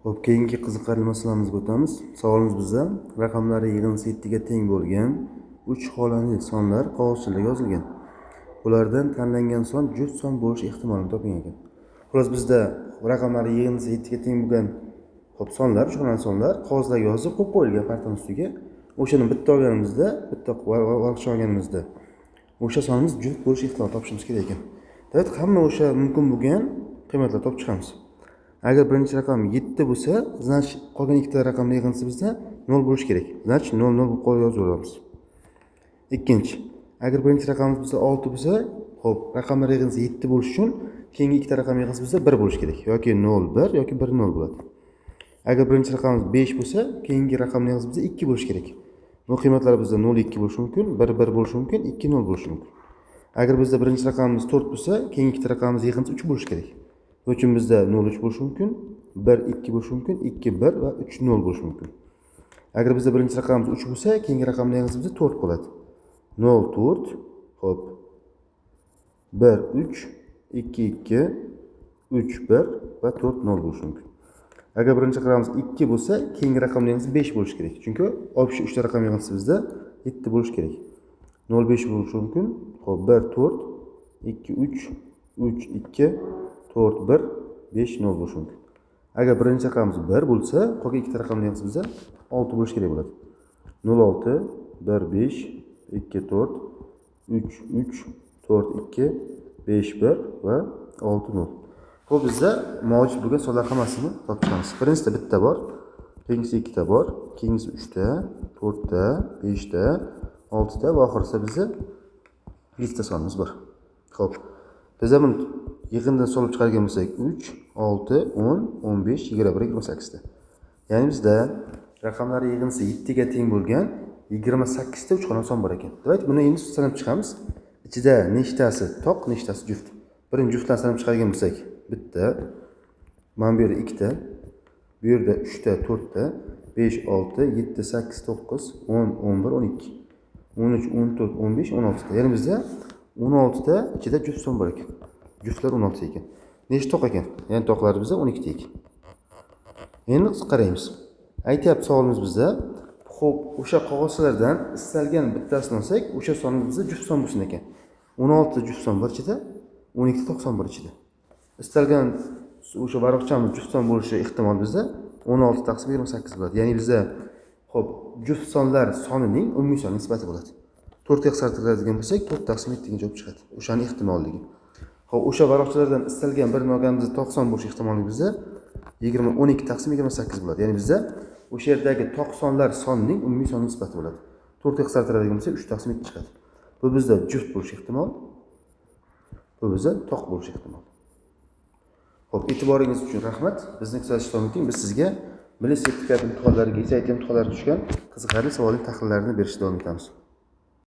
Xo'p, keyingi qiziqarli masalamizga o'tamiz. Savolimiz bizda raqamlari yig'indisi 7 ga teng bo'lgan 3 xolali sonlar qog'ozchalarga yozilgan. Ulardan tanlangan son juft son bo'lish ehtimolini toping ekan. Xo'sh, bizda raqamlari yig'indisi 7 ga teng bo'lgan sonlar, 3 xolali sonlar qog'ozlarga yozib qo'yib qo'yilgan partani ustiga. O'shani bitta olganimizda, bitta varaqcha olganimizda o'sha sonimiz juft bo'lish ehtimolini topishimiz kerak ekan. Demak, hamma o'sha mumkin bo'lgan qiymatlarni topib chiqamiz. Agar birinchi raqam 7 bo'lsa, значит qolgan ikkita raqamni yig'indisi bizda 0 bo'lish kerak. Значит 0 0 qo'yib yozaveramiz. Ikkinchi, agar birinchi raqamimiz bizda 6 bo'lsa, xo'p, raqamlar yig'indisi 7 bo'lish uchun keyingi ikkita raqam yig'indisi bizda 1 bo'lish kerak. Yoki 0 1 yoki 1 0 bo'ladi. Agar birinchi raqamimiz 5 bo'lsa, keyingi raqamning yig'indisi bizda 2 bo'lish kerak. Bu qiymatlar bizda 0 2 bo'lishi mumkin, 1 1 bo'lishi mumkin, 2 0 bo'lishi mumkin. Agar bizda birinchi raqamimiz 4 bo'lsa, keyingi ikkita raqamimiz yig'indisi 3 bo'lishi kerak. Buning uchun bizda 0 3 bo'lishi mumkin, 1 2 bo'lishi mumkin, 2 1 va 3 0 bo'lishi mumkin. Agar bizda birinchi raqamimiz 3 bo'lsa, keyingi raqamning yig'indisi bizda 4 bo'ladi. 0 4, xo'p. 1 3, 2 2, 3 1 va 4 0 bo'lishi mumkin. Agar birinchi raqamimiz 2 bo'lsa, keyingi raqamning yig'indisi 5 bo'lishi kerak. Chunki o'sha 3 ta raqam yig'indisi bizda 7 bo'lishi kerak. 0 5 bo'lishi mumkin. Xo'p, 1 4, 2 3, 3 2, 4 1, 5 0 bo'lishi mumkin. Agar birinchi raqamimiz 1 bo'lsa, qolgan ikkita raqamning yig'indisi bizda 6 bo'lishi kerak bo'ladi. 0 6, 1 5, 2 4, 3 3, 4 2, 5 1 va 6 0. Bu bizda mavjud bo'lgan sonlar hammasini topamiz. Birinchisida bitta bor, keyingisida ikkita bor, keyingisi 3 ta, 4 ta, 5 ta, 6 ta va oxirida bizda 7 ta sonimiz bor. Xo'p. Biz buni yig'indan solib chiqargan bo'lsak 3, 6, 10, 15, 21, 28 ta. Ya'ni bizda raqamlari yig'indisi 7 ga teng bo'lgan 28 ta 3 xonali son bor ekan. Demak, buni endi sanab chiqamiz. Ichida nechtasi toq, nechtasi juft. Birinchi juftdan sanab chiqargan bo'lsak, bitta, mana bu yerda 2 ta, bu yerda 3 ta, 4 ta, 5, 6, 7, 8, 9, 10, 11, 12, 13, 14, 15, 16 ta. Ya'ni bizda 16 ta ichida juft son bor ekan. Juftlar 16 ekan. Nechta toq ekan? Ya'ni toqlari bizda 12 ta ekan. Endi qaraymiz. Aytyapti savolimiz bizda, xo'p, o'sha qog'ozlardan istalgan bittasini olsak, o'sha sonimiz bizda juft son bo'lsin ekan. 16 ta juft son bor ichida, 12 ta toq son bor ichida. Istalgan o'sha varaqchamiz juft son bo'lishi ehtimol bizda 16 taqsim 28 bo'ladi. Ya'ni bizda xo'p, juft sonlar sonining umumiy son nisbati bo'ladi. 4 ga qisqartiradigan bo'lsak, 4 taqsim 7 ga javob chiqadi. O'shaning ehtimolligi. Xo'p, o'sha varaqchalardan istalgan birini olganimizda 90 bo'lish ehtimoli bizda 12 taqsim 28 bo'ladi. Ya'ni bizda o'sha yerdagi toq sonlar sonining umumiy son nisbati bo'ladi. 4 ga qisqartiradigan bo'lsak, 3 taqsim 7 chiqadi. Bu bizda juft bo'lish ehtimol. Bu bizda toq bo'lish ehtimol. Xo'p, e'tiboringiz uchun rahmat. Bizni kuzatishda davom eting. Biz sizga milliy sertifikat imtihonlariga, esa imtihonlari tushgan qiziqarli savolli tahlillarni berishda davom etamiz.